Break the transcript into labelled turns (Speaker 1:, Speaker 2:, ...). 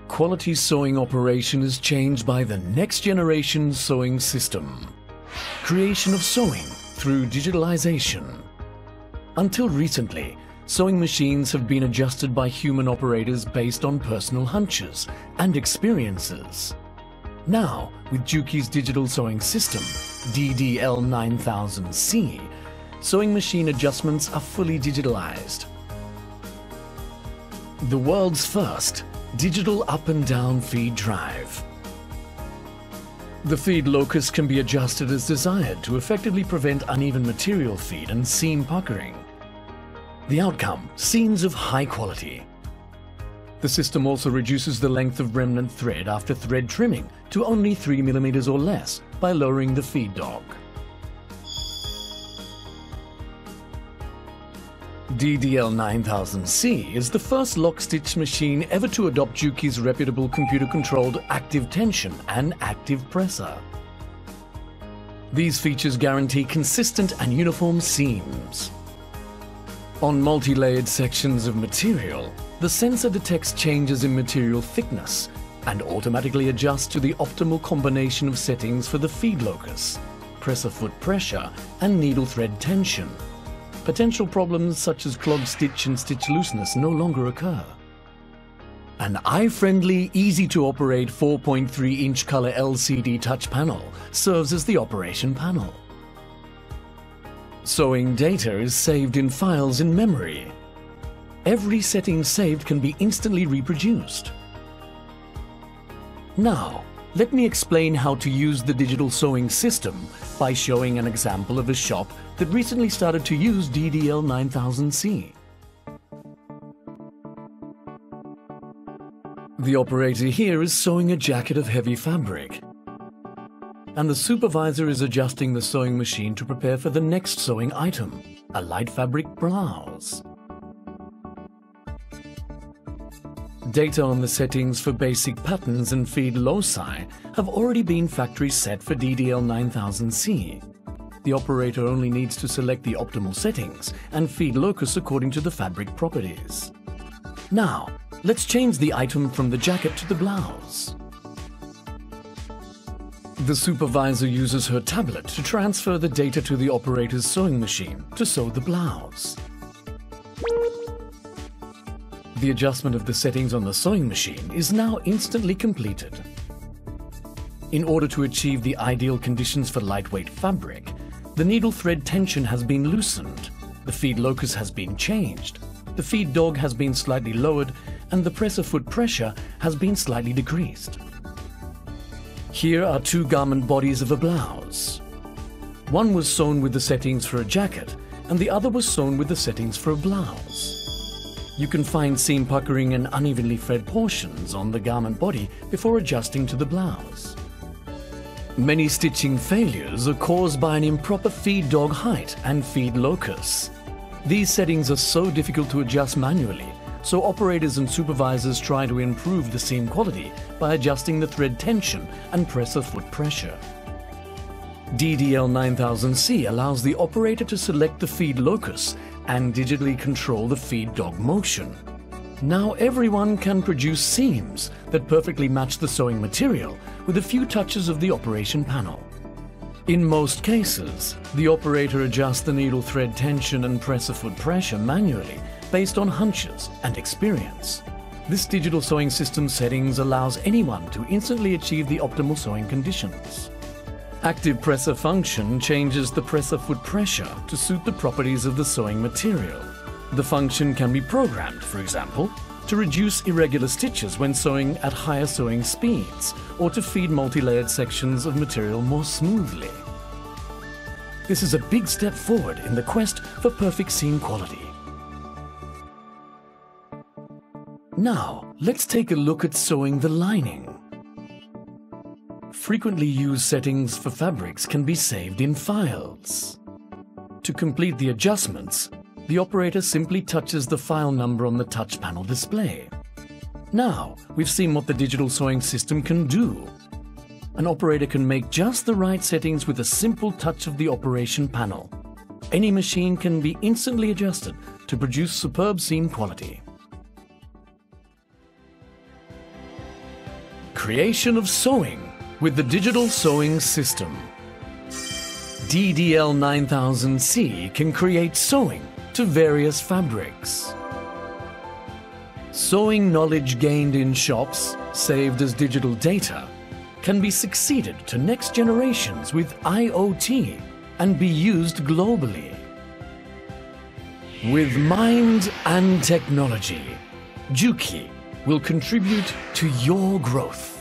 Speaker 1: quality sewing operation is changed by the next generation sewing system. Creation of sewing through digitalization. Until recently, sewing machines have been adjusted by human operators based on personal hunches and experiences. Now, with JUKI's digital sewing system, DDL9000C, sewing machine adjustments are fully digitalized. The world's first digital up and down feed drive. The feed locus can be adjusted as desired to effectively prevent uneven material feed and seam puckering. The outcome, seams of high quality. The system also reduces the length of remnant thread after thread trimming to only 3 mm or less by lowering the feed dog. DDL9000C is the first lock-stitch machine ever to adopt JUKI's reputable computer-controlled active tension and active presser. These features guarantee consistent and uniform seams. On multi-layered sections of material, the sensor detects changes in material thickness and automatically adjusts to the optimal combination of settings for the feed locus, presser foot pressure, and needle thread tension. Potential problems such as clogged stitch and stitch looseness no longer occur. An eye-friendly, easy-to-operate 4.3-inch color LCD touch panel serves as the operation panel. Sewing data is saved in files in memory. Every setting saved can be instantly reproduced. Now, let me explain how to use the digital sewing system by showing an example of a shop that recently started to use DDL9000C. The operator here is sewing a jacket of heavy fabric, and the supervisor is adjusting the sewing machine to prepare for the next sewing item, a light fabric blouse. Data on the settings for basic patterns and feed loci have already been factory set for DDL9000C. The operator only needs to select the optimal settings and feed locus according to the fabric properties. Now, let's change the item from the jacket to the blouse. The supervisor uses her tablet to transfer the data to the operator's sewing machine to sew the blouse. The adjustment of the settings on the sewing machine is now instantly completed. In order to achieve the ideal conditions for lightweight fabric, the needle thread tension has been loosened, the feed locus has been changed, the feed dog has been slightly lowered, and the presser foot pressure has been slightly decreased. Here are two garment bodies of a blouse. One was sewn with the settings for a jacket, and the other was sewn with the settings for a blouse. You can find seam puckering and unevenly fed portions on the garment body before adjusting to the blouse. Many stitching failures are caused by an improper feed dog height and feed locus. These settings are so difficult to adjust manually, so operators and supervisors try to improve the seam quality by adjusting the thread tension and presser foot pressure. DDL9000C allows the operator to select the feed locus and digitally control the feed dog motion. Now everyone can produce seams that perfectly match the sewing material with a few touches of the operation panel. In most cases, the operator adjusts the needle thread tension and presser foot pressure manually based on hunches and experience. This digital sewing system settings allows anyone to instantly achieve the optimal sewing conditions. Active presser function changes the presser foot pressure to suit the properties of the sewing material. The function can be programmed, for example, to reduce irregular stitches when sewing at higher sewing speeds, or to feed multi-layered sections of material more smoothly. This is a big step forward in the quest for perfect seam quality. Now, let's take a look at sewing the lining. Frequently used settings for fabrics can be saved in files. To complete the adjustments, the operator simply touches the file number on the touch panel display. Now, we've seen what the digital sewing system can do. An operator can make just the right settings with a simple touch of the operation panel. Any machine can be instantly adjusted to produce superb seam quality. creation of sewing with the digital sewing system. DDL9000C can create sewing to various fabrics. Sewing knowledge gained in shops, saved as digital data, can be succeeded to next generations with IoT and be used globally. With mind and technology, JUKI will contribute to your growth.